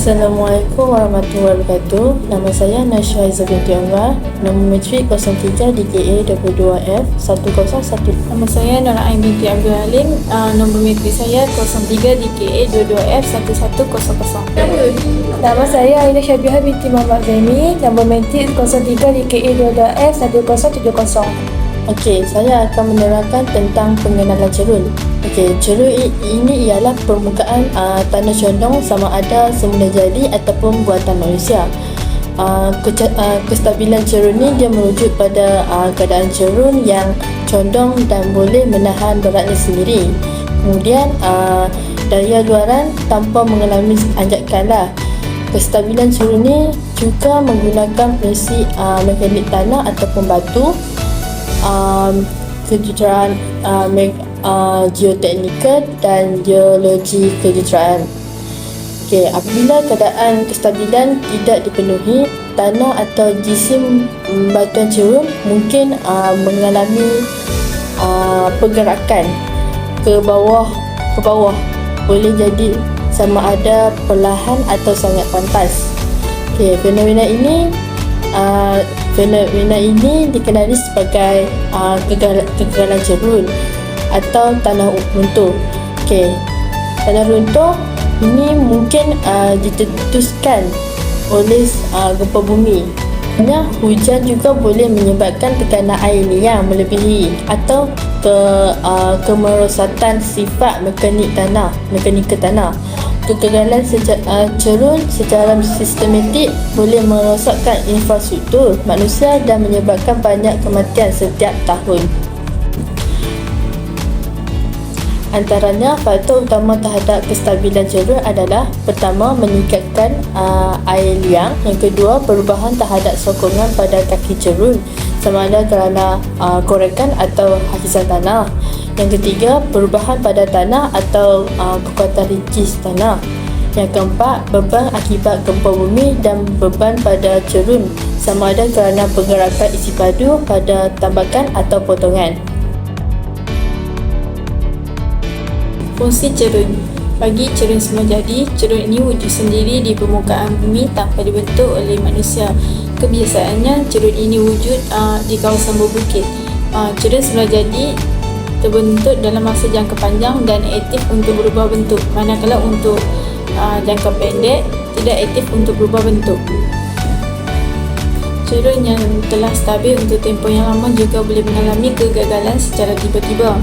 Assalamualaikum warahmatullahi wabarakatuh. Nama saya Nashwa Izzah binti Anwar. Nombor matrik 03 DKA 22F 101. Nama saya Nur Ain binti Abdul Halim. Nombor matrik saya 03 DKA 22F 1100. Nama saya Aina Syabiha binti Muhammad Zaimi. Nombor matrik 03 DKA 22F 1070. Okey, saya akan menerangkan tentang pengenalan cerun. Okey, cerun ini ialah permukaan tanah condong sama ada semula jadi ataupun buatan manusia. Kestabilan cerun ni dia merujuk pada keadaan cerun yang condong dan boleh menahan beratnya sendiri. Kemudian daya luaran tanpa mengalami anjakan lah. Kestabilan cerun ni juga menggunakan prinsip mekanik tanah ataupun batu, kejuruteraan geoteknikal dan geologi kejuruteraan. Okey, apabila keadaan kestabilan tidak dipenuhi, tanah atau jisim batuan cerun mungkin mengalami pergerakan ke bawah. Boleh jadi sama ada perlahan atau sangat pantas. Okey, fenomena ini dikenali sebagai kegagalan cerun atau tanah runtuh. Okey, tanah runtuh ini mungkin ditetuskan oleh gempa bumi. Hujan juga boleh menyebabkan tekanan air liang melebihi atau kemerosatan sifat mekanikal tanah. Kegagalan cerun secara sistematik boleh merosakkan infrastruktur manusia dan menyebabkan banyak kematian setiap tahun. Antaranya, faktor utama terhadap kestabilan cerun adalah: pertama, meningkatkan air liang; yang kedua, perubahan terhadap sokongan pada kaki cerun sama ada kerana korekan atau hafisan tanah; yang ketiga, perubahan pada tanah atau kekuatan ringkis tanah; yang keempat, beban akibat gempa bumi dan beban pada cerun sama ada kerana pergerakan isi padu pada tambakan atau potongan. Fungsi cerun. Bagi cerun semula jadi, cerun ini wujud sendiri di permukaan bumi tanpa dibentuk oleh manusia. Kebiasaannya, cerun ini wujud di kawasan berbukit. Cerun semula jadi terbentuk dalam masa jangka panjang dan aktif untuk berubah bentuk, manakala untuk jangka pendek tidak aktif untuk berubah bentuk. Cerun yang telah stabil untuk tempoh yang lama juga boleh mengalami kegagalan secara tiba-tiba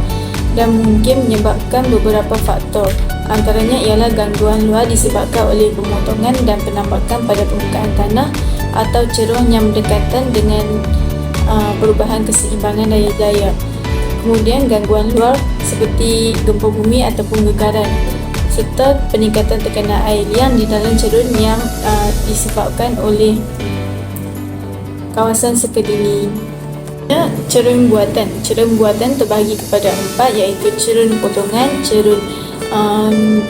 dan mungkin menyebabkan beberapa faktor. Antaranya ialah gangguan luar disebabkan oleh pemotongan dan penambakan pada permukaan tanah atau cerun yang berdekatan dengan perubahan keseimbangan daya. Kemudian gangguan luar seperti gempa bumi ataupun getaran, serta peningkatan tekanan air liang di dalam cerun yang disebabkan oleh kawasan sekeliling. Cerun buatan. Cerun buatan terbahagi kepada 4, iaitu cerun potongan, cerun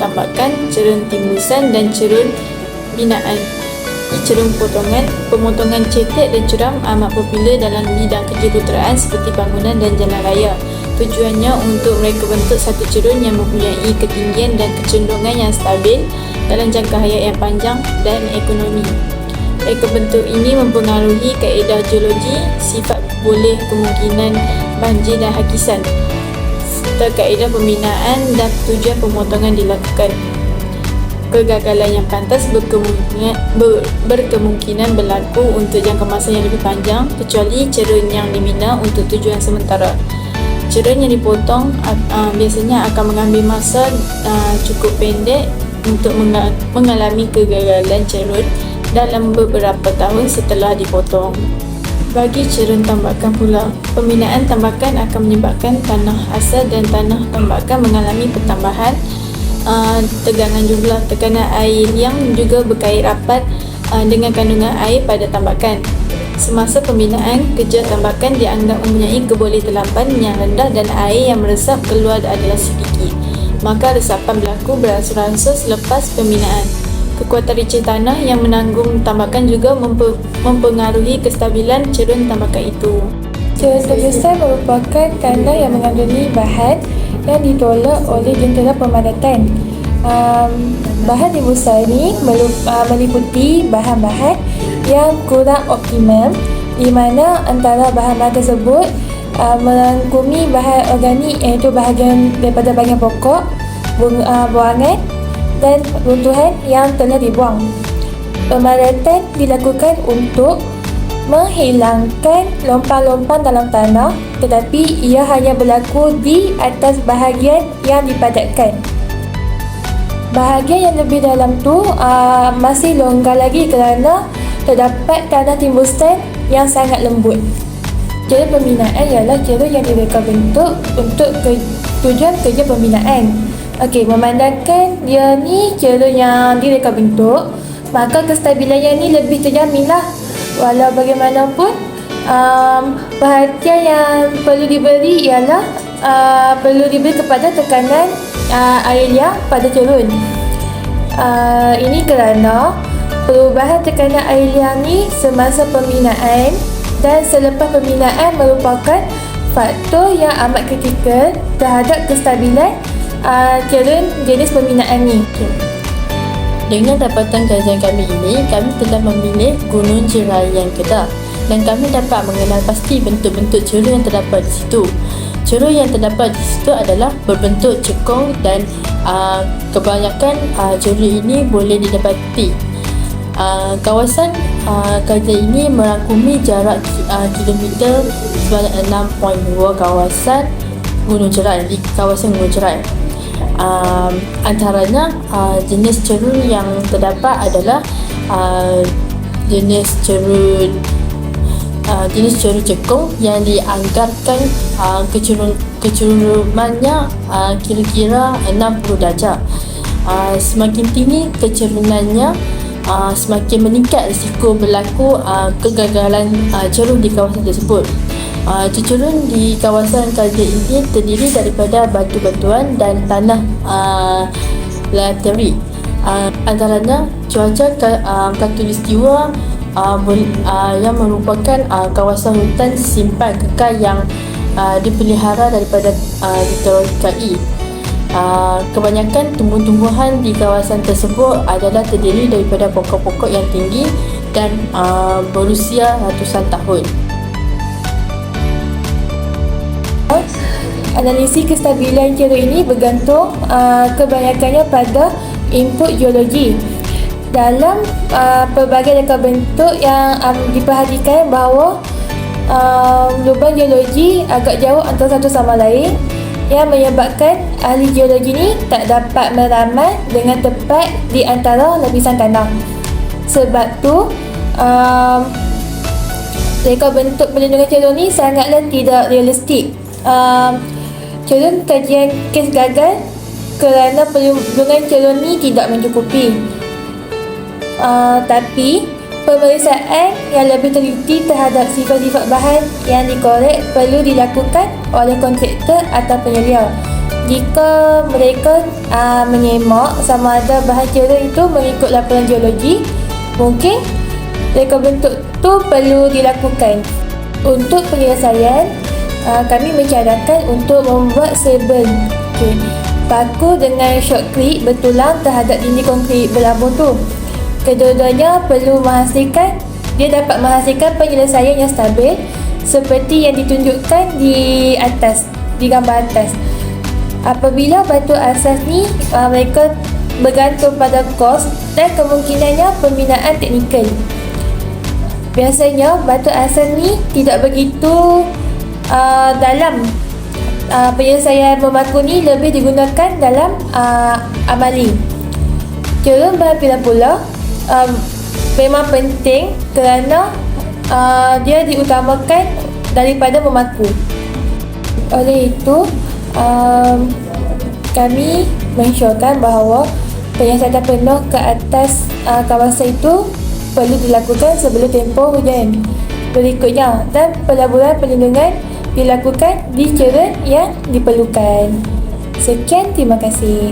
tambakan, cerun timbusan dan cerun binaan. Cerun potongan, pemotongan cetek dan curam amat popular dalam bidang kejuruteraan seperti bangunan dan jalan raya. Tujuannya untuk mereka bentuk satu cerun yang mempunyai ketinggian dan kecenderungan yang stabil dalam jangka hayat yang panjang dan ekonomi. Reka bentuk ini mempengaruhi kaedah geologi, sifat boleh kemungkinan banjir dan hakisan, serta kaedah pembinaan dan tujuan pemotongan dilakukan. Kegagalan yang pantas berkemungkinan berlaku untuk jangka masa yang lebih panjang, kecuali cerun yang dibina untuk tujuan sementara. Cerun yang dipotong biasanya akan mengambil masa cukup pendek untuk mengalami kegagalan cerun dalam beberapa tahun setelah dipotong. Bagi cerun tambakan pula, pembinaan tambakan akan menyebabkan tanah asal dan tanah tambakan mengalami pertambahan tegangan jumlah. Tekanan air liang juga berkait rapat dengan kandungan air pada tambakan. Semasa pembinaan, kerja tambakan dianggap mempunyai kebolehterlapan yang rendah dan air yang meresap keluar adalah sedikit, maka resapan berlaku beransur-ansur selepas pembinaan. Kekuatan ringkis tanah yang menanggung tambakan juga mempengaruhi kestabilan cerun tambakan itu. Cerun terbesar merupakan tanah yang mengandungi bahan yang ditolak oleh jentera pemadatan. bahan timbusan ini meliputi bahan-bahan yang kurang optimum, di mana antara bahan-bahan tersebut merangkumi bahan organik, iaitu bahagian daripada bahagian pokok, buangan dan runtuhan yang telah dibuang. Pemadatan dilakukan untuk menghilangkan lompang-lompang dalam tanah, tetapi ia hanya berlaku di atas bahagian yang dipadatkan. Bahagian yang lebih dalam tu masih longgar lagi kerana terdapat tanah timbusan yang sangat lembut. Cara pembinaan ialah cara yang direka bentuk untuk tujuan kerja pembinaan. Okey, memandangkan dia ni cara yang direka bentuk, maka kestabilannya ni lebih terjamin lah. Walau bagaimanapun, perhatian yang perlu diberi ialah perlu diberi kepada tekanan air liang pada cerun. Ini kerana perubahan tekanan air liang ni semasa pembinaan dan selepas pembinaan merupakan faktor yang amat kritikal terhadap kestabilan cerun jenis pembinaan ni. Dengan dapatan kajian kami ini, kami telah memilih Gunung Jerayan Kedah dan kami dapat mengenal pasti bentuk-bentuk cerun yang terdapat di situ. Cerun yang terdapat di situ adalah berbentuk cekung dan kebanyakan cerun ini boleh didapati. Kawasan kajian ini merangkumi jarak kilometer sebanyak 6.2 kawasan Gunung Jerai, di kawasan Gunung Jerai. Antaranya jenis cerun yang terdapat adalah jenis cerun cekung yang dianggarkan kecerumannya kira-kira 60 darjah. Semakin tinggi kecerunannya, semakin meningkat risiko berlaku kegagalan cerun di kawasan tersebut. Cerun di kawasan kajian ini terdiri daripada batu-batuan dan tanah lateri. Antaranya cuaca khatulistiwa yang merupakan kawasan hutan simpan kekal yang dipelihara daripada dikerokai. Kebanyakan tumbuh-tumbuhan di kawasan tersebut adalah terdiri daripada pokok-pokok yang tinggi dan berusia ratusan tahun. Analisis kestabilan cerun ini bergantung kebanyakannya pada input geologi. Dalam pelbagai reka bentuk yang diperhatikan bahawa lubang geologi agak jauh antara satu sama lain, yang menyebabkan ahli geologi ni tak dapat meramal dengan tepat di antara lapisan tanah. Sebab tu reka bentuk perlindungan cerun ni sangatlah tidak realistik. Cerun kajian kes gagal kerana perlindungan cerun ni tidak mencukupi. Tapi pemeriksaan yang lebih teliti terhadap sifat-sifat bahan yang dikorek perlu dilakukan oleh kontraktor atau penyedia. Jika mereka menyemak sama ada bahan cerun itu mengikut laporan geologi, mungkin reka bentuk tu perlu dilakukan. Untuk penyelesaian, kami mencadangkan untuk membuat sebel paku dengan shotcrete bertulang terhadap dinding konkrit berlabur tu. Kedua-duanya perlu menghasilkan, dia dapat menghasilkan penyelesaian yang stabil seperti yang ditunjukkan di atas, di gambar atas. Apabila batu asas ni mereka bergantung pada kos dan kemungkinannya pembinaan teknikal. Biasanya batu asas ni tidak begitu dalam. Penyelesaian memaku ni lebih digunakan dalam amali. Cerun bahan pula memang penting kerana dia diutamakan daripada memaku. Oleh itu, kami mensyorkan bahawa penyiasatan penuh ke atas kawasan itu perlu dilakukan sebelum tempoh hujan berikutnya, dan pelaburan perlindungan dilakukan di cerun yang diperlukan. Sekian, terima kasih.